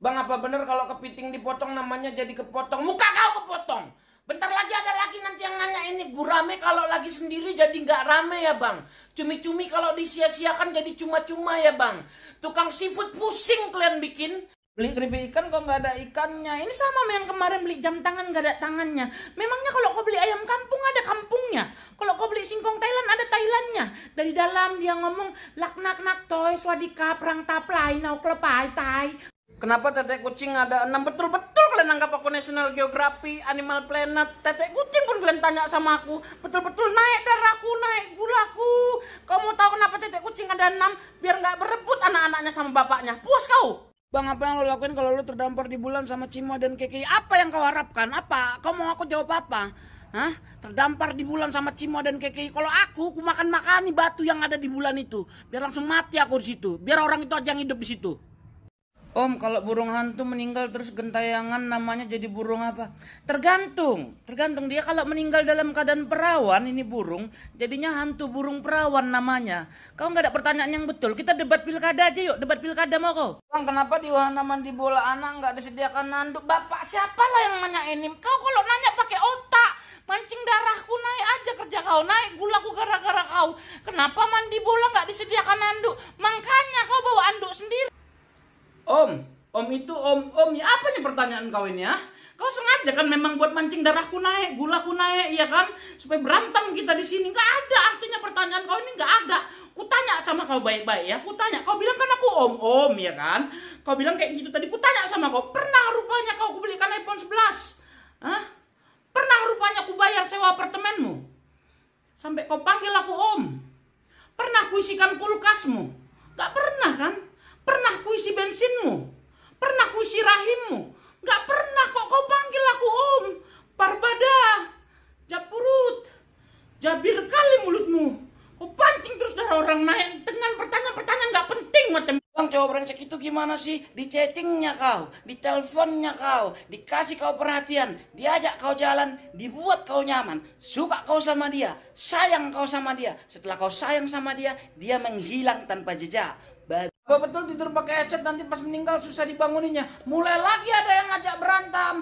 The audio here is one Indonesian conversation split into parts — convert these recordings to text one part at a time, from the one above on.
Bang, apa bener kalau kepiting dipotong namanya jadi kepotong? Muka kau kepotong. Bentar lagi ada lagi nanti yang nanya ini gurame kalau lagi sendiri jadi nggak rame ya bang. Cumi-cumi kalau disia-siakan jadi cuma-cuma ya bang. Tukang seafood pusing kalian bikin. Beli keripik ikan kok nggak ada ikannya. Ini sama sama yang kemarin beli jam tangan nggak ada tangannya. Memangnya kalau kau beli ayam kampung ada kampungnya. Kalau kau beli singkong Thailand ada Thailandnya. Dari dalam dia ngomong lak nak nak toy swadika perang taplai nau klepai tai. Kenapa tetek kucing ada 6? Betul-betul kalian anggap aku National Geography, Animal Planet. Tetek kucing pun kalian tanya sama aku. Betul-betul naik darahku, naik gulaku. Kau mau tahu kenapa tetek kucing ada 6? Biar nggak berebut anak-anaknya sama bapaknya. Puas kau? Bang, apa yang lo lakuin kalau lo terdampar di bulan sama Cimo dan Keki? Apa yang kau harapkan? Apa? Kau mau aku jawab apa? Hah? Terdampar di bulan sama Cimo dan Keki. Kalau aku makan-makani batu yang ada di bulan itu. Biar langsung mati aku di situ. Biar orang itu aja yang hidup di situ. Om, kalau burung hantu meninggal terus gentayangan namanya jadi burung apa? Tergantung dia kalau meninggal dalam keadaan perawan ini burung, jadinya hantu burung perawan namanya. Kau nggak ada pertanyaan yang betul, kita debat pilkada aja yuk, debat pilkada mau kau? Bang, kenapa di wahana mandi bola anak nggak disediakan nanduk? Bapak siapa lah yang nanya ini? Kau kalau nanya pakai otak, mancing darahku naik aja kerja kau, naik gulaku gara-gara kau. Kenapa mandi bola nggak disediakan nanduk? Makanya kau bawa anduk sendiri. Om itu om ya apa nih pertanyaan kau ini ya? Kau sengaja kan memang buat mancing darahku naik, gulaku naik, ya kan? Supaya berantem kita di sini. Nggak ada artinya pertanyaan kau ini nggak ada. Kutanya sama kau baik-baik ya, kutanya. Kau bilang kan aku om ya kan? Kau bilang kayak gitu tadi. Kutanya sama kau, pernah rupanya kau kubelikan iPhone 11? Hah? Pernah rupanya ku bayar sewa apartemenmu? Sampai kau panggil aku om? Pernah kuisikan kulkasmu? Nggak pernah kan? Pernah kuisi bensinmu? Pernah kuisi rahimmu? Gak pernah kok kau panggil aku om. Parbada, Japurut, jabir kali mulutmu. Kau pancing terus darah orang naik dengan pertanyaan-pertanyaan gak penting macam. Bang, cowok brengsek itu gimana sih? Di chattingnya kau, di teleponnya kau, dikasih kau perhatian, diajak kau jalan, dibuat kau nyaman, suka kau sama dia, sayang kau sama dia. Setelah kau sayang sama dia, dia menghilang tanpa jejak. Apa betul tidur pakai headset nanti pas meninggal susah dibanguninnya? Mulai lagi ada yang ngajak berantem.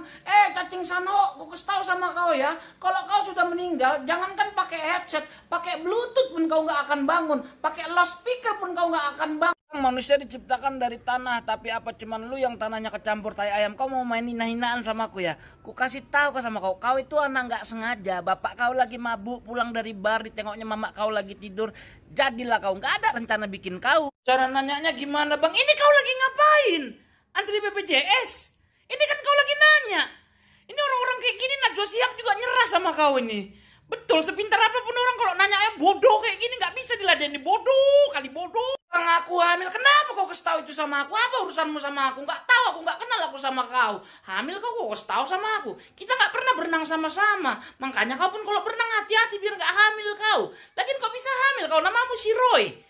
Cacing Sano, aku kasih tahu sama kau ya. Kalau kau sudah meninggal, jangankan pakai headset, pakai Bluetooth pun kau nggak akan bangun, pakai loudspeaker pun kau nggak akan bangun. Manusia diciptakan dari tanah, tapi apa cuman lu yang tanahnya kecampur tai ayam? Kau mau main hina-hinaan sama aku ya? Ku kasih tahu sama kau, kau itu anak nggak sengaja. Bapak kau lagi mabuk pulang dari bar, ditengoknya mamak kau lagi tidur. Jadilah kau, nggak ada rencana bikin kau. Cara nanyanya gimana bang? Ini kau lagi ngapain? Antri BPJS? Ini kan kau lagi nanya. Ini orang-orang kayak gini Najwa Shihab juga nyerah sama kau ini. Betul, sepintar apapun orang kalau nanya bodoh kayak gini nggak bisa diladeni. Bodoh kali bodoh. Bang, aku hamil. Kenapa kau kasih tahu itu sama aku? Apa urusanmu sama aku? Nggak tahu, aku nggak kenal aku sama kau. Hamil kau kasih tahu sama aku. Kita nggak pernah berenang sama-sama. Makanya kau pun kalau berenang hati-hati biar nggak hamil kau. Lagian kau bisa hamil, kau namamu si Roy.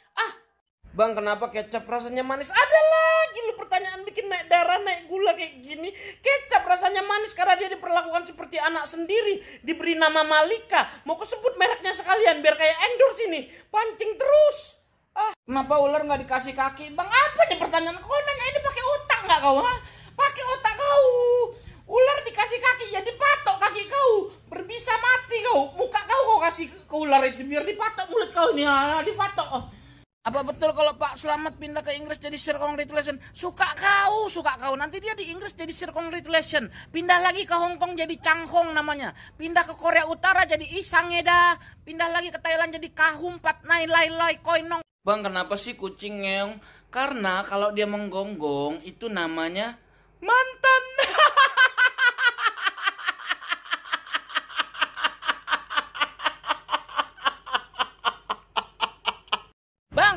Bang, kenapa kecap rasanya manis? Ada lagi lu pertanyaan bikin naik darah, naik gula kayak gini. Kecap rasanya manis karena dia diperlakukan seperti anak sendiri. Diberi nama Malika. Mau kesebut mereknya sekalian biar kayak endorse ini. Pancing terus. Kenapa ular nggak dikasih kaki? Bang, apa nih pertanyaan? Kau nanya ini pakai otak nggak kau? Pakai otak kau. Ular dikasih kaki ya dipatok kaki kau. Berbisa mati kau. Muka kau kasih ke ular itu biar dipatok mulut kau ini. Dipatok. Apa betul kalau Pak Slamet pindah ke Inggris jadi Sir Congratulation? Suka kau. Nanti dia di Inggris jadi Sir Congratulation. Pindah lagi ke Hong Kong jadi Chang Hong namanya. Pindah ke Korea Utara jadi Isangeda. Pindah lagi ke Thailand jadi Kahum Pat Nai Lai Lai Koinong. Bang, kenapa sih kucing ngeong? Karena kalau dia menggonggong itu namanya mantan.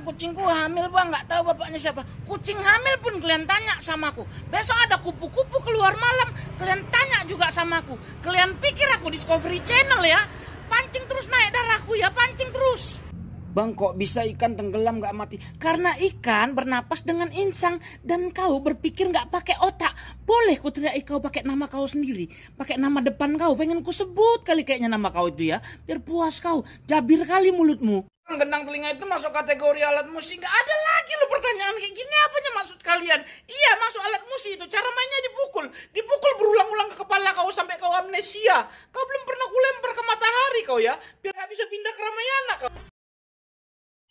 Kucingku hamil bang, nggak tahu bapaknya siapa. Kucing hamil pun kalian tanya sama aku. Besok ada kupu-kupu keluar malam, kalian tanya juga sama aku. Kalian pikir aku Discovery Channel ya? Pancing terus naik darahku ya, pancing terus. Bang, kok bisa ikan tenggelam nggak mati? Karena ikan bernapas dengan insang dan kau berpikir nggak pakai otak. Boleh ku teriak kau pakai nama kau sendiri, pakai nama depan kau. Pengen ku sebut kali kayaknya nama kau itu ya, biar puas kau. Jabir kali mulutmu. Gendang telinga itu masuk kategori alat musik. Gak ada lagi lo pertanyaan kayak gini. Apanya maksud kalian? Iya, masuk alat musik itu. Cara mainnya dipukul. Dipukul berulang-ulang ke kepala kau sampai kau amnesia. Kau belum pernah kulempar ke matahari kau ya. Biar gak bisa pindah ke Ramayana kau.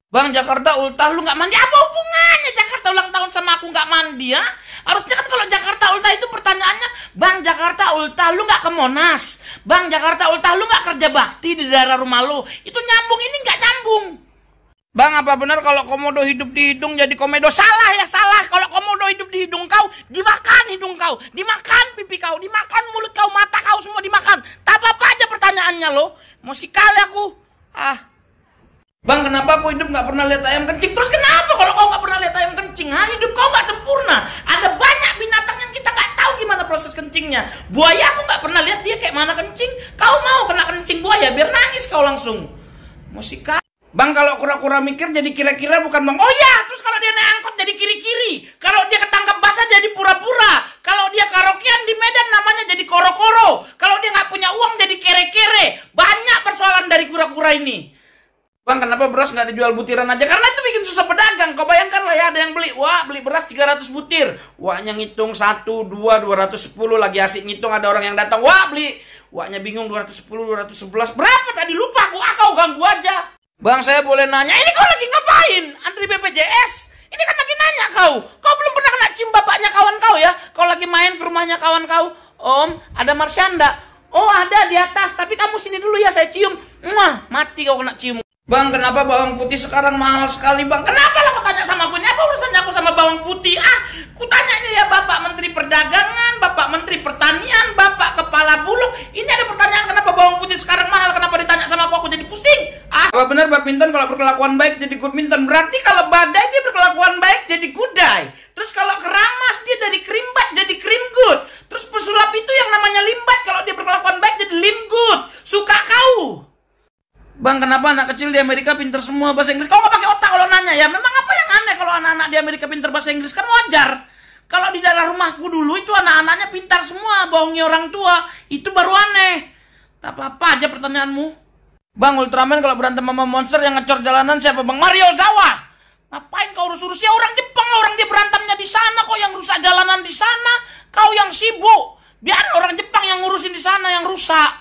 Bang, Jakarta ultah lu gak mandi. Apa hubungannya Jakarta ulang tahun sama aku gak mandi ya? Harusnya kan kalau Jakarta ultah itu pertanyaannya, Bang, Jakarta ultah lu gak ke Monas? Bang, Jakarta ultah lu gak kerja bakti di daerah rumah lu? Itu nyambung, ini gak nyambung. Bang, apa benar kalau komodo hidup di hidung jadi komedo? Salah ya, salah. Kalau komodo hidup di hidung kau, dimakan hidung kau, dimakan pipi kau, dimakan mulut kau, mata kau semua dimakan. Tak apa-apa aja pertanyaannya lo. Mau kali aku. Bang, kenapa aku hidup gak pernah lihat ayam kencing? Terus kenapa kalau kau gak pernah lihat ayam kencing? Hidup kau gak sempurna. Ada banyak binatang yang kita gak tahu gimana proses kencingnya. Buaya aku gak pernah lihat dia kayak mana kencing. Kau mau kena kencing buaya biar nangis kau langsung. Musika. Bang, kalau kura-kura mikir jadi kira-kira bukan bang. Oh ya, terus kalau dia naik angkot jadi kiri-kiri. Kalau dia ketangkap basah jadi pura-pura. Kalau dia karaokean di Medan namanya jadi koro-koro. Kalau dia nggak punya uang jadi kere-kere. Banyak persoalan dari kura-kura ini. Bang, kenapa beras nggak dijual butiran aja? Karena itu bikin susah pedagang. Kau bayangkan lah ya, ada yang beli. Wah, beli beras 300 butir. Wahnya ngitung 1, 2, 210. Lagi asik ngitung, ada orang yang datang. Wah, beli. Wahnya bingung 210, 211. Berapa tadi? Lupa aku. Kau ganggu aja. Bang, saya boleh nanya, ini kau lagi ngapain? Antri BPJS? Ini kan lagi nanya kau. Kau belum pernah kena cium bapaknya kawan kau ya? Kau lagi main ke rumahnya kawan kau. Om, ada Marsyanda. Oh, ada di atas. Tapi kamu sini dulu ya, saya cium. Muah, mati kau kena cium. Bang, kenapa bawang putih sekarang mahal sekali, Bang? Kenapa lah kau tanya sama aku? Ini apa urusannya aku sama bawang putih? Kutanya ini ya Bapak Menteri Perdagangan, Bapak Menteri Pertanian, Bapak Kepala Bulog. Ini ada pertanyaan kenapa bawang putih sekarang mahal? Kenapa ditanya sama aku jadi pusing? Apa benar badminton kalau berkelakuan baik jadi badminton? Berarti kalau badai dia berkelakuan baik jadi kudai. Terus kalau keramas dia dari krimbat jadi krimgut. Terus pesulap itu yang namanya limbat kalau dia berkelakuan baik jadi limgut. Suka kau? Bang, kenapa anak kecil di Amerika pinter semua bahasa Inggris? Kau nggak pakai otak kalau nanya ya? Memang apa yang aneh kalau anak-anak di Amerika pinter bahasa Inggris? Kan wajar. Kalau di daerah rumahku dulu itu anak-anaknya pintar semua, bohongi orang tua. Itu baru aneh. Tak apa-apa aja pertanyaanmu. Bang, Ultraman kalau berantem sama monster yang ngecor jalanan siapa Bang? Mario Zawa. Ngapain kau urus-urus? Ya orang Jepang lah, orang dia berantemnya di sana. Kau yang rusak jalanan di sana. Kau yang sibuk. Biar orang Jepang yang ngurusin di sana yang rusak.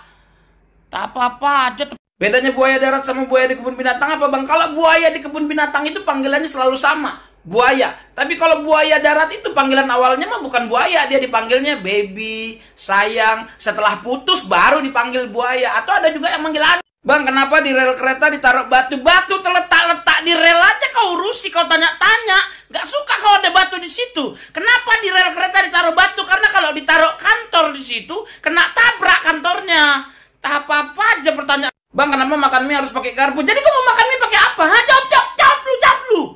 Tak apa-apa aja. Bedanya buaya darat sama buaya di kebun binatang apa Bang? Kalau buaya di kebun binatang itu panggilannya selalu sama, buaya. Tapi kalau buaya darat itu panggilan awalnya mah bukan buaya, dia dipanggilnya baby, sayang. Setelah putus baru dipanggil buaya. Atau ada juga yang manggil aneh. Bang, kenapa di rel kereta ditaruh batu-batu terletak-letak di rel aja kau urusi, kau tanya-tanya. Gak suka kau ada batu di situ. Kenapa di rel kereta ditaruh batu? Karena kalau ditaruh kantor di situ kena tabrak kantornya. Tak apa-apa aja pertanyaan. Bang, kenapa makan mie harus pakai garpu? Jadi kamu mau makan mie pakai apa? Jawab lu.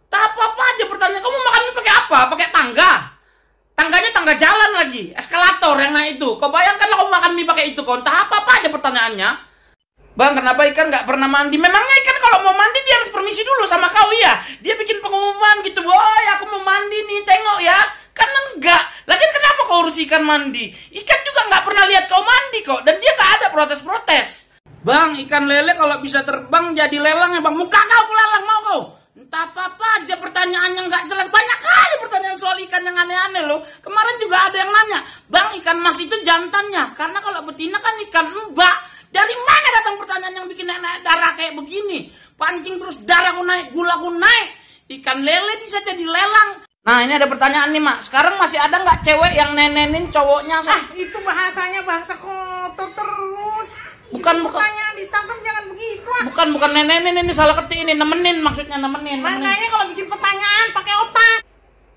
Tak apa-apa aja pertanyaan. Kamu mau makan mie pakai apa? Pakai tangga? Tangganya tangga jalan lagi. Eskalator yang naik itu. Kau bayangkan lah kamu makan mie pakai itu. Kau tak apa-apa aja pertanyaannya. Bang, kenapa ikan nggak pernah mandi? Memangnya ikan kalau mau mandi dia harus permisi dulu sama kau ya? Dia bikin pengumuman gitu. Woi, aku mau mandi nih, tengok ya. Kan enggak. Lagian kenapa kau urus ikan mandi? Ikan juga nggak pernah lihat kau mandi kok. Dan dia nggak ada protes-protes. Bang, ikan lele kalau bisa terbang jadi lelang ya Bang. Muka kau kelalang mau kau. Entah apa-apa aja pertanyaan yang nggak jelas. Banyak kali pertanyaan soal ikan yang aneh-aneh loh. Kemarin juga ada yang nanya, Bang, ikan mas itu jantannya. Karena kalau betina kan ikan mbak. Dari mana datang pertanyaan yang bikin naik darah kayak begini? Pancing terus darahku naik, gulaku naik. Ikan lele bisa jadi lelang. Nah, ini ada pertanyaan nih, Mak. Sekarang masih ada nggak cewek yang nenenin cowoknya? Itu bahasanya bahasa kotor terus. Bukan. Pertanyaan di Instagram jangan begitu. Bukan nenenin, ini salah ketik ini. Nemenin maksudnya, nemenin. Makanya kalau bikin pertanyaan pakai otak.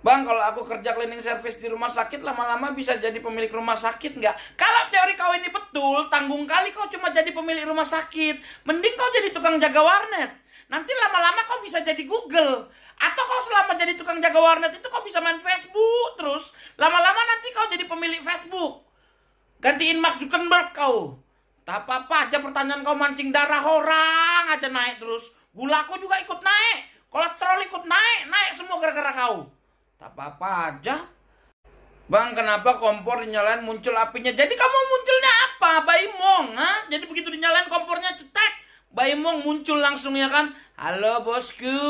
Bang, kalau aku kerja cleaning service di rumah sakit, lama-lama bisa jadi pemilik rumah sakit nggak? Kalau teori kau ini betul, tanggung kali kau cuma jadi pemilik rumah sakit. Mending kau jadi tukang jaga warnet. Nanti lama-lama kau bisa jadi Google. Atau kau selama jadi tukang jaga warnet itu kau bisa main Facebook terus. Lama-lama nanti kau jadi pemilik Facebook. Gantiin Mark Zuckerberg kau. Tak apa-apa aja pertanyaan kau mancing darah orang aja naik terus. Gulaku juga ikut naik. Kolesterol ikut naik semua gara-gara kau. Tak apa-apa aja. Bang, kenapa kompor dinyalain muncul apinya? Jadi kamu munculnya apa? Baimong, ha? Jadi begitu dinyalain kompornya cetek, Baimong muncul langsung ya kan? Halo bosku,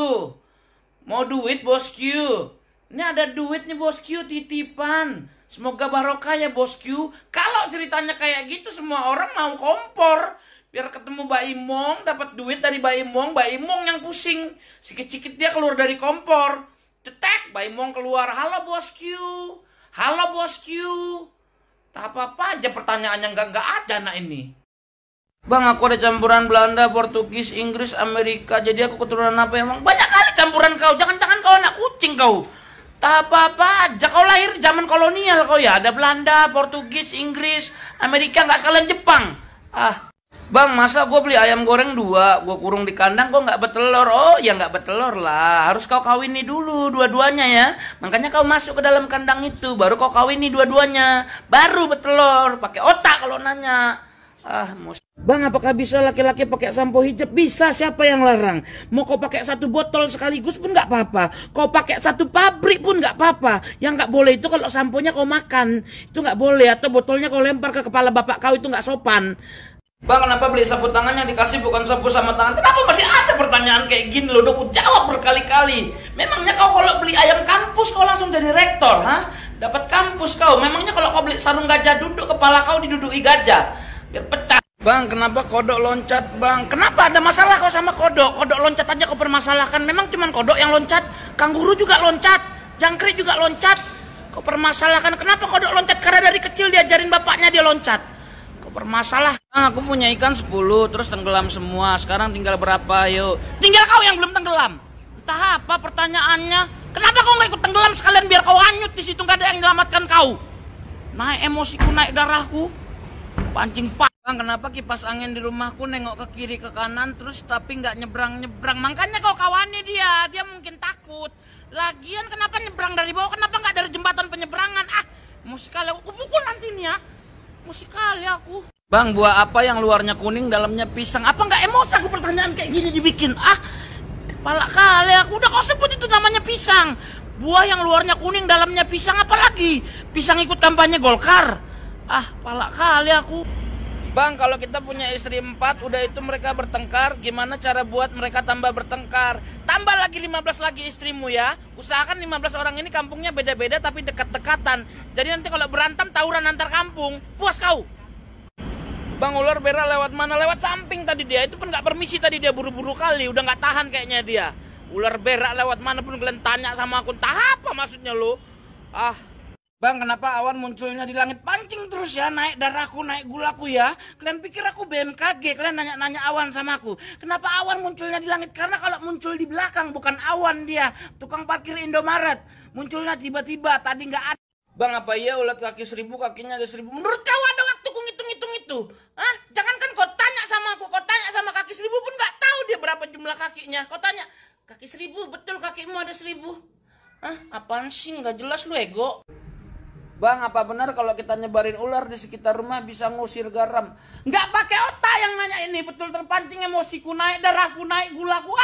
mau duit bosku? Ini ada duit nih bosku, titipan. Semoga barokah ya bosku. Kalau ceritanya kayak gitu semua orang mau kompor. Biar ketemu Mbak Imong, dapat duit dari Mbak Imong yang pusing. Sikit-sikit dia keluar dari kompor. Cetek, Mbak Imong keluar. Halo bosku, halo bosku. Tak apa-apa aja pertanyaannya nggak ada nak ini. Bang, aku ada campuran Belanda, Portugis, Inggris, Amerika. Jadi aku keturunan apa emang? Banyak kali campuran kau. Jangan-jangan kau anak kucing kau. Tak apa-apa aja. Kau lahir zaman kolonial kau ya. Ada Belanda, Portugis, Inggris, Amerika. Nggak sekalian Jepang. Bang, masa gue beli ayam goreng 2, gue kurung di kandang, gue nggak betelor. Oh ya nggak betelor lah. Harus kau kawini dulu dua-duanya ya. Makanya kau masuk ke dalam kandang itu. Baru kau kawini dua-duanya. Baru betelor. Pakai otak kalau nanya. Bang, apakah bisa laki-laki pakai sampo hijab? Bisa, siapa yang larang? Mau kau pakai 1 botol sekaligus pun nggak apa-apa. Kau pakai 1 pabrik pun nggak apa-apa. Yang nggak boleh itu kalau samponya kau makan. Itu nggak boleh. Atau botolnya kau lempar ke kepala bapak kau, itu nggak sopan. Bang, kenapa beli sapu tangan yang dikasih bukan sapu sama tangan? Kenapa masih ada pertanyaan kayak gini loh? Udah aku jawab berkali-kali. Memangnya kau kalau beli ayam kampus kau langsung jadi rektor, ha? Dapat kampus kau. Memangnya kalau kau beli sarung gajah duduk, kepala kau diduduki gajah. Biar pecah. Bang, kenapa kodok loncat bang? Kenapa ada masalah kau sama kodok? Kodok loncat aja kau permasalahkan. Memang cuman kodok yang loncat? Kanguru juga loncat, jangkrik juga loncat. Kau permasalahkan. Kenapa kodok loncat? Karena dari kecil diajarin bapaknya dia loncat. Kau permasalah. Aku punya ikan 10, terus tenggelam semua. Sekarang tinggal berapa yuk? Tinggal kau yang belum tenggelam. Entah apa pertanyaannya. Kenapa kau nggak ikut tenggelam sekalian biar kau hanyut di situ, nggak ada yang menyelamatkan kau? Naik emosiku, naik darahku. Pancing pak. Bang, kenapa kipas angin di rumahku nengok ke kiri ke kanan terus tapi nggak nyebrang-nyebrang? Makanya kau kawani dia mungkin takut. Lagian kenapa nyebrang dari bawah? Kenapa nggak dari jembatan penyeberangan? Emosi kali aku pukul nanti nih ya. Emosi kali aku. Bang, buah apa yang luarnya kuning dalamnya pisang? Apa nggak emosi aku pertanyaan kayak gini dibikin? Palak kali aku. Udah kau sebut itu namanya pisang. Buah yang luarnya kuning dalamnya pisang, apalagi pisang ikut kampanye Golkar. Palak kali aku. Bang, kalau kita punya istri 4, udah itu mereka bertengkar, gimana cara buat mereka tambah bertengkar? Tambah lagi 15 lagi istrimu ya. Usahakan 15 orang ini kampungnya beda-beda tapi dekat-dekatan. Jadi nanti kalau berantem tawuran antar kampung. Puas kau. Bang, ular berak lewat mana? Lewat samping tadi dia. Itu pun nggak permisi tadi dia, buru-buru kali. Udah nggak tahan kayaknya dia. Ular berak lewat mana pun kalian tanya sama aku. Entah apa maksudnya lo. Bang, kenapa awan munculnya di langit? Pancing terus ya, naik darahku, naik gulaku ya. Kalian pikir aku BMKG, kalian nanya-nanya awan sama aku. Kenapa awan munculnya di langit? Karena kalau muncul di belakang bukan awan dia. Tukang parkir Indomaret. Munculnya tiba-tiba, tadi nggak ada. Bang, apa iya ulat kaki 1000, kakinya ada 1000? Menurut kau ada waktu ku ngitung-ngitung itu? Jangankan kau tanya sama aku, kau tanya sama kaki 1000 pun nggak tahu dia berapa jumlah kakinya. Kau tanya, kaki 1000, betul kakimu ada 1000? Apaan sih, nggak jelas lu ego. Bang, apa benar kalau kita nyebarin ular di sekitar rumah bisa ngusir garam? Nggak pakai otak yang nanya ini. Betul terpancing emosiku naik, darahku naik, gulaku.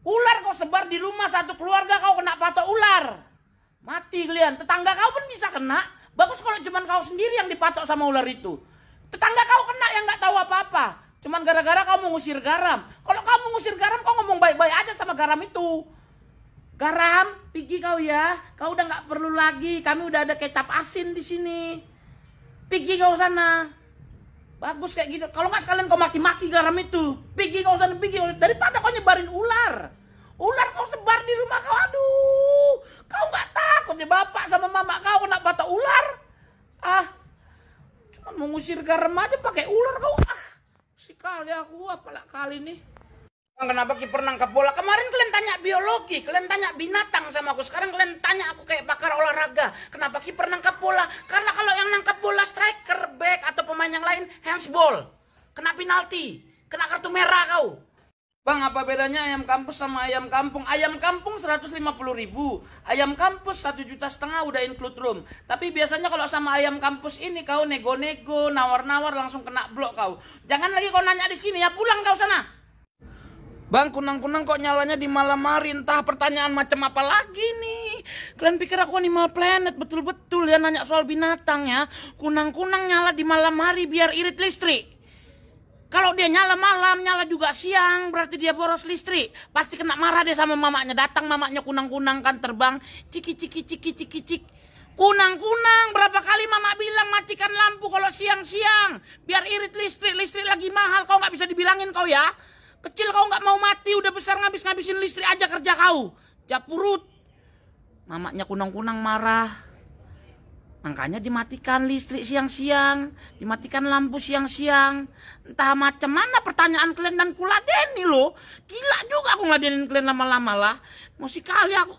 Ular kau sebar di rumah satu keluarga kau kena patok ular. Mati kalian. Tetangga kau pun bisa kena. Bagus kalau cuma kau sendiri yang dipatok sama ular itu. Tetangga kau kena yang nggak tahu apa-apa. Cuman gara-gara kau mau ngusir garam. Kalau kau mau ngusir garam, kau ngomong baik-baik aja sama garam itu. Garam, pergi kau ya. Kau udah nggak perlu lagi. Kami udah ada kecap asin di sini. Pergi kau sana. Bagus kayak gitu. Kalau nggak sekalian kau maki-maki garam itu. Pergi kau sana, pergi. Daripada kau nyebarin ular. Ular kau sebar di rumah kau. Aduh, kau nggak takut ya bapak sama mama kau kena patok ular? Cuma mengusir garam aja pakai ular kau. Sekali aku apalah kali nih. Kenapa kiper nangkap bola? Kemarin kalian tanya biologi, kalian tanya binatang sama aku. Sekarang kalian tanya aku kayak pakar olahraga. Kenapa kiper nangkap bola? Karena kalau yang nangkap bola striker, back atau pemain yang lain handsball, kena penalti, kena kartu merah kau. Bang, apa bedanya ayam kampus sama ayam kampung? Ayam kampung 150.000, ayam kampus 1,5 juta udah include room. Tapi biasanya kalau sama ayam kampus ini kau nego-nego, nawar-nawar langsung kena blok kau. Jangan lagi kau nanya di sini ya, pulang kau sana. Bang, kunang-kunang kok nyalanya di malam hari? Entah pertanyaan macam apa lagi nih. Kalian pikir aku Animal Planet? Betul-betul ya nanya soal binatang ya. Kunang-kunang nyala di malam hari biar irit listrik. Kalau dia nyala malam, nyala juga siang, berarti dia boros listrik. Pasti kena marah deh sama mamanya. Datang mamanya kunang-kunang kan terbang. Ciki ciki ciki ciki cik. Kunang-kunang, berapa kali mama bilang matikan lampu kalau siang-siang. Biar irit listrik, listrik lagi mahal. Kau nggak bisa dibilangin kau ya. Kecil kau nggak mau mati, udah besar ngabis-ngabisin listrik aja kerja kau. Japurut. Mamanya kunang-kunang marah. Makanya dimatikan listrik siang-siang, dimatikan lampu siang-siang. Entah macam mana pertanyaan kalian dan kuladeni loh. Gila juga aku ngeladenin kalian lama-lama lah. Mesti kali aku.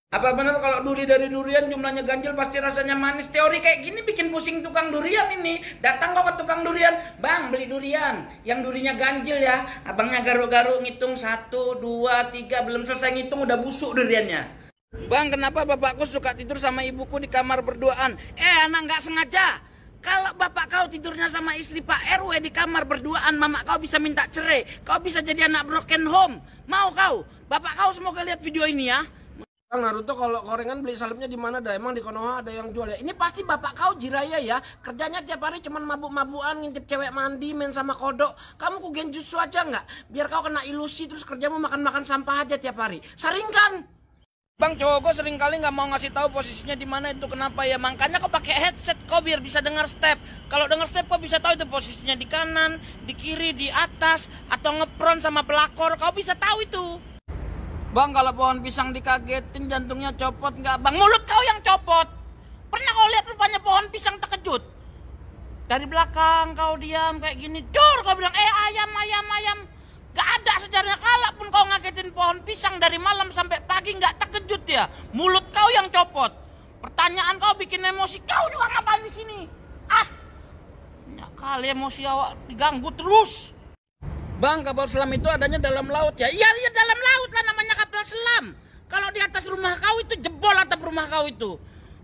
Apa benar kalau duri dari durian jumlahnya ganjil pasti rasanya manis? Teori kayak gini bikin pusing tukang durian ini. Datang kau ke tukang durian, bang beli durian, yang durinya ganjil ya. Abangnya garuk-garuk ngitung 1, 2, 3, belum selesai ngitung udah busuk duriannya. Bang, kenapa bapakku suka tidur sama ibuku di kamar berduaan? Anak nggak sengaja. Kalau bapak kau tidurnya sama istri Pak RW di kamar berduaan, mama kau bisa minta cerai. Kau bisa jadi anak broken home. Mau kau? Bapak kau semoga lihat video ini ya. Bang Naruto, kalau gorengan beli salibnya di mana dah? Emang di Konoha ada yang jual ya? Ini pasti bapak kau Jiraya ya. Kerjanya tiap hari cuman mabuk-mabukan, ngintip cewek mandi, main sama kodok. Kamu ku genjutsu aja nggak? Biar kau kena ilusi terus kerjamu makan-makan sampah aja tiap hari. Saringkan. Bang, cowok gue sering kali nggak mau ngasih tahu posisinya di mana itu, kenapa ya? Makanya kau pakai headset kau biar bisa dengar step. Kalau dengar step kau bisa tahu itu posisinya di kanan, di kiri, di atas, atau ngepron sama pelakor. Kau bisa tahu itu. Bang, kalau pohon pisang dikagetin jantungnya copot nggak? Bang, mulut kau yang copot. Pernah kau lihat rupanya pohon pisang terkejut? Dari belakang kau diam kayak gini, dor kau bilang ayam ayam ayam. Gak ada sejarahnya, kalaupun kau ngagetin pohon pisang dari malam sampai pagi gak terkejut ya. Mulut kau yang copot. Pertanyaan kau bikin emosi, kau juga ngapain di sini? Banyak kali emosi awak diganggu terus. Bang, kapal selam itu adanya dalam laut ya? Iya, dalam laut lah namanya kapal selam. Kalau di atas rumah kau itu jebol atap rumah kau itu.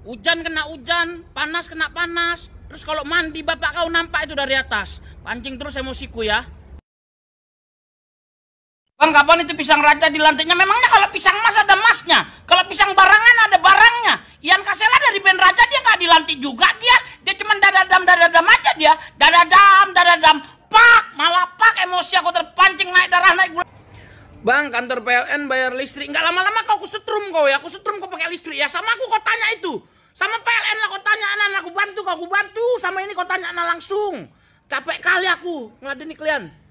Hujan kena hujan, panas kena panas. Terus kalau mandi bapak kau nampak itu dari atas. Pancing terus emosiku ya. Bang, kapan itu pisang raja di lantainya? Memangnya kalau pisang mas ada masnya? Kalau pisang barangan ada barangnya? Ian Kasela dari band raja dia nggak dilantik juga dia. Dia cuma dadadam aja dia. Dadadam. Pak, malah pak emosi aku terpancing naik darah naik gula. Bang, kantor PLN bayar listrik. Nggak lama-lama kau kusetrum kau ya. Kusetrum kau pakai listrik ya. Sama aku kau tanya itu. Sama PLN lah kau tanya anak aku bantu kau bantu. Sama ini kau tanya anak langsung. Capek kali aku ngeladeni kalian.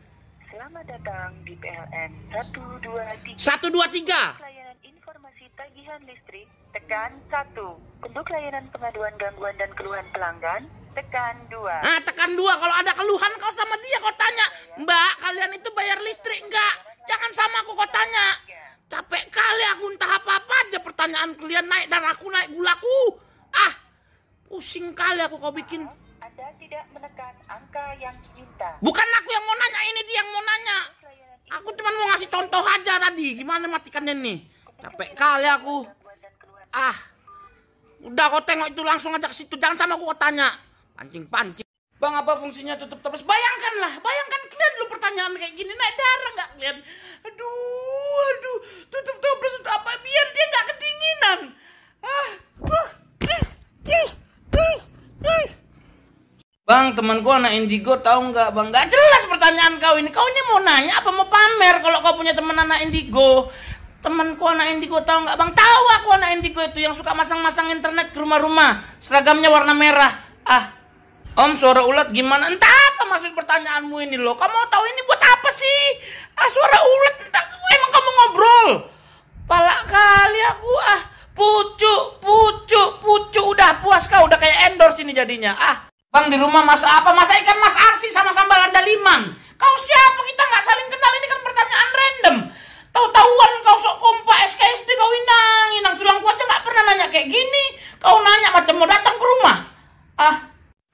Selamat datang di PLN 123. 123. Layanan informasi tagihan listrik, tekan 1. Untuk layanan pengaduan gangguan dan keluhan pelanggan, tekan 2. Nah, tekan 2. Kalau ada keluhan kau sama dia kau tanya, Mbak, kalian itu bayar listrik enggak? Jangan sama aku kau tanya. Capek kali aku entah apa-apa aja pertanyaan kalian, naik darahku, naik gulaku. Pusing kali aku kau bikin. Anda tidak menekan angka yang minta. Bukan aku yang mau nanya, ini dia yang mau nanya. Aku cuma mau ngasih contoh aja tadi. Gimana matikannya nih? Capek kali aku. Udah kau tengok itu langsung aja ke situ. Jangan sama aku kau tanya. Pancing-pancing. Bang, apa fungsinya tutup toples? Bayangkan kalian dulu pertanyaan kayak gini. Naik darah nggak kalian? Aduh. Tutup toples untuk apa? Biar dia nggak kedinginan. Bang, temanku anak indigo, tahu nggak bang? Nggak jelas pertanyaan kau ini. Kau ini mau nanya apa mau pamer kalau kau punya teman anak indigo? Temanku anak indigo, tahu nggak bang? Tahu aku anak indigo itu yang suka masang-masang internet ke rumah-rumah. Seragamnya warna merah. Om, suara ulat gimana? Entah apa maksud pertanyaanmu ini loh. Kamu mau tahu ini buat apa sih? Suara ulat, entah. Emang kamu ngobrol? Palak kali aku. Pucuk. Udah puas kau, udah kayak endorse ini jadinya. Bang, di rumah masak apa? Masak ikan mas arsi sama sambal andaliman. Kau siapa? Kita nggak saling kenal, ini kan pertanyaan random. Tahu-tahuan kau sok kompak SKSD kau inang tulang kuat aja nggak pernah nanya kayak gini. Kau nanya macam mau datang ke rumah.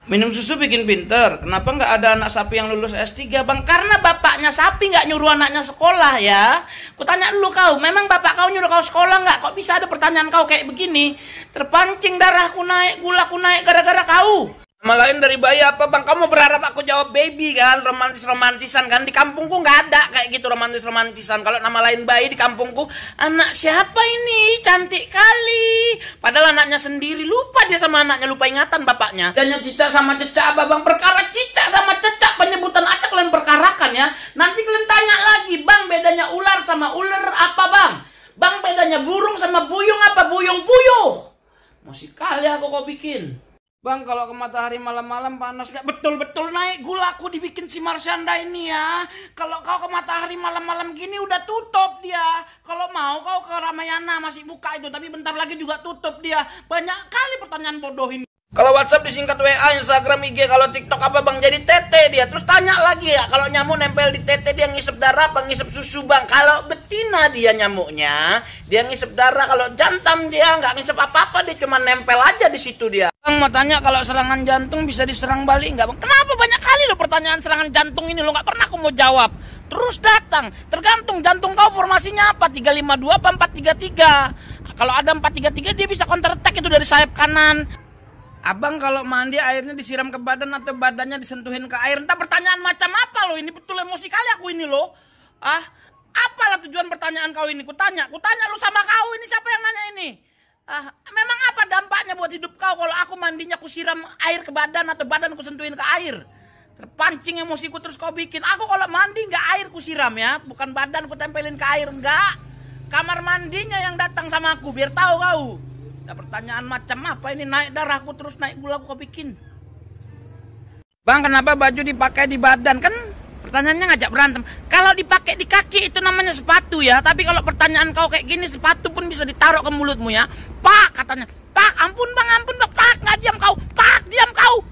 Minum susu bikin pinter. Kenapa nggak ada anak sapi yang lulus S3 bang? Karena bapaknya sapi nggak nyuruh anaknya sekolah ya. Kutanya dulu kau, memang bapak kau nyuruh kau sekolah nggak? Kok bisa ada pertanyaan kau kayak begini? Terpancing darahku naik, gulaku naik gara-gara kau. Nama lain dari bayi apa bang? Kamu berharap aku jawab baby kan? Romantis-romantisan kan? Di kampungku nggak ada kayak gitu romantis-romantisan. Kalau nama lain bayi di kampungku, anak siapa ini? Cantik kali. Padahal anaknya sendiri, lupa dia sama anaknya, lupa ingatan bapaknya. Bedanya cicak sama cecak apa bang? Perkara cicak sama cecak penyebutan aja kalian perkarakan ya. Nanti kalian tanya lagi, bang bedanya ular sama ular apa bang? Bang bedanya burung sama buyung apa buyung puyuh? Masih kali aku kau bikin. Bang, kalau ke matahari malam-malam panas nggak? Betul-betul naik gulaku dibikin si Marsyanda ini ya. Kalau kau ke matahari malam-malam gini udah tutup dia. Kalau mau kau ke Ramayana masih buka itu, tapi bentar lagi juga tutup dia. Banyak kali pertanyaan bodoh ini. Kalau WhatsApp disingkat WA, Instagram, IG, kalau TikTok apa bang? Jadi tete dia. Terus tanya lagi ya, kalau nyamuk nempel di tete dia ngisep darah apa ngisep susu bang? Kalau betina dia nyamuknya, dia ngisep darah. Kalau jantan dia nggak ngisep apa-apa, dia cuma nempel aja di situ dia. Bang mau tanya kalau serangan jantung bisa diserang balik nggak bang? Kenapa banyak kali lo pertanyaan serangan jantung ini lo nggak pernah aku mau jawab? Terus datang, tergantung jantung kau formasinya apa? 352 apa 433? Kalau ada 433 dia bisa counter attack itu dari sayap kanan. Abang kalau mandi airnya disiram ke badan atau badannya disentuhin ke air? Entah pertanyaan macam apa lo ini, betul emosi kali aku ini lo. Apalah tujuan pertanyaan kau ini? Kutanya lu sama kau ini, siapa yang nanya ini? Memang apa dampaknya buat hidup kau kalau aku mandinya ku siram air ke badan atau badan ku sentuhin ke air? Terpancing emosiku terus kau bikin. Aku kalau mandi nggak air ku siram ya, bukan badan ku tempelin ke air, enggak. Kamar mandinya yang datang sama aku biar tahu kau. Pertanyaan macam apa ini, naik darahku terus naik gula kau bikin. Bang kenapa baju dipakai di badan? Kan pertanyaannya ngajak berantem. Kalau dipakai di kaki itu namanya sepatu ya. Tapi kalau pertanyaan kau kayak gini, sepatu pun bisa ditaruh ke mulutmu ya. Pak katanya, pak ampun bang, pak nggak diam kau, pak diam kau.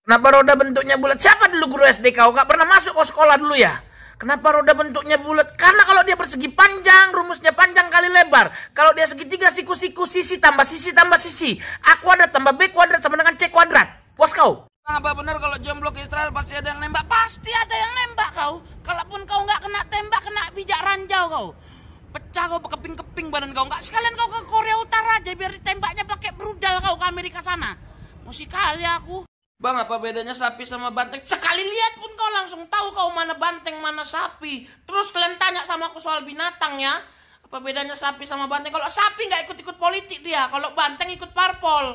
Kenapa roda bentuknya bulat? Siapa dulu guru SD kau? Gak pernah masuk kau sekolah dulu ya? Kenapa roda bentuknya bulat? Karena kalau dia persegi panjang, rumusnya panjang kali lebar. Kalau dia segitiga, siku-siku, sisi tambah sisi tambah sisi. A kuadrat tambah B kuadrat sama dengan C kuadrat. Puas kau? Apa benar kalau jomblo ke Israel pasti ada yang nembak? Pasti ada yang nembak kau. Kalaupun kau nggak kena tembak, kena bijak ranjau kau. Pecah kau, keping-keping badan kau. Nggak sekalian kau ke Korea Utara aja biar ditembaknya pakai rudal kau ke Amerika sana. Mesti kali aku. Bang, apa bedanya sapi sama banteng? Sekali lihat pun kau langsung tahu kau mana banteng, mana sapi. Terus kalian tanya sama aku soal binatang ya. Apa bedanya sapi sama banteng? Kalau sapi nggak ikut-ikut politik dia. Kalau banteng ikut parpol.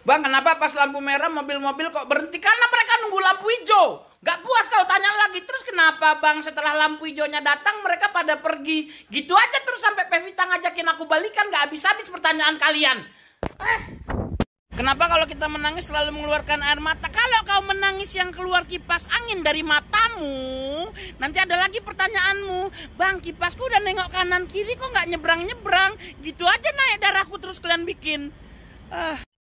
Bang, kenapa pas lampu merah mobil-mobil kok berhenti? Karena mereka nunggu lampu hijau. Gak puas kau tanya lagi. Terus kenapa bang setelah lampu hijaunya datang mereka pada pergi? Gitu aja terus sampai Pevita ngajakin aku balikan. Gak habis-habis pertanyaan kalian. Kenapa kalau kita menangis selalu mengeluarkan air mata? Kalau kau menangis yang keluar kipas angin dari matamu, nanti ada lagi pertanyaanmu. Bang, kipasku udah nengok kanan kiri kok nggak nyebrang-nyebrang? Gitu aja naik darahku terus kalian bikin.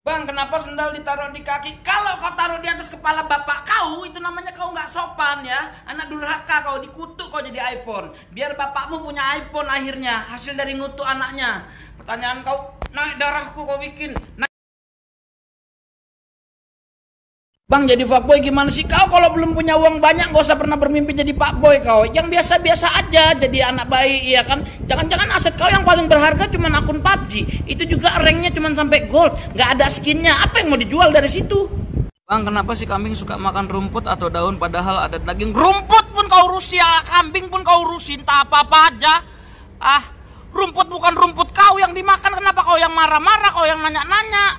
Bang, kenapa sendal ditaruh di kaki? Kalau kau taruh di atas kepala bapak kau, itu namanya kau nggak sopan ya. Anak durhaka kau, dikutuk kau jadi iPhone. Biar bapakmu punya iPhone akhirnya, hasil dari ngutuk anaknya. Pertanyaan kau, naik darahku kau bikin. Bang, jadi fuckboy gimana sih kau? Kalau belum punya uang banyak gak usah pernah bermimpi jadi fuckboy kau. Yang biasa-biasa aja jadi anak baik, iya kan? Jangan-jangan aset kau yang paling berharga cuma akun PUBG. Itu juga ranknya cuma sampai gold, gak ada skinnya. Apa yang mau dijual dari situ? Bang, kenapa sih kambing suka makan rumput atau daun padahal ada daging? Rumput pun kau urusi ya, kambing pun kau urusin, tak apa-apa aja. Rumput bukan rumput kau yang dimakan, kenapa kau yang marah-marah, kau yang nanya-nanya?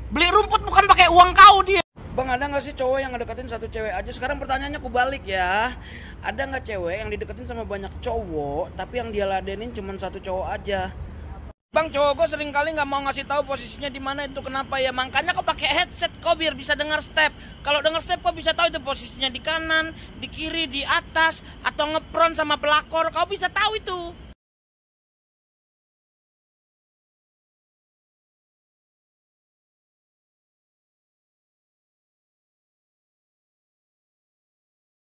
Beli rumput bukan pakai uang kau dia. Bang, ada gak sih cowok yang ngedeketin satu cewek aja? Sekarang pertanyaannya aku balik ya. Ada gak cewek yang dideketin sama banyak cowok, tapi yang dia ladenin cuma satu cowok aja? Bang, cowok gue sering kali gak mau ngasih tahu posisinya di mana itu, kenapa ya? Makanya kau pakai headset kau biar bisa dengar step. Kalau dengar step kau bisa tahu itu posisinya di kanan, di kiri, di atas, atau ngepron sama pelakor. Kau bisa tahu itu.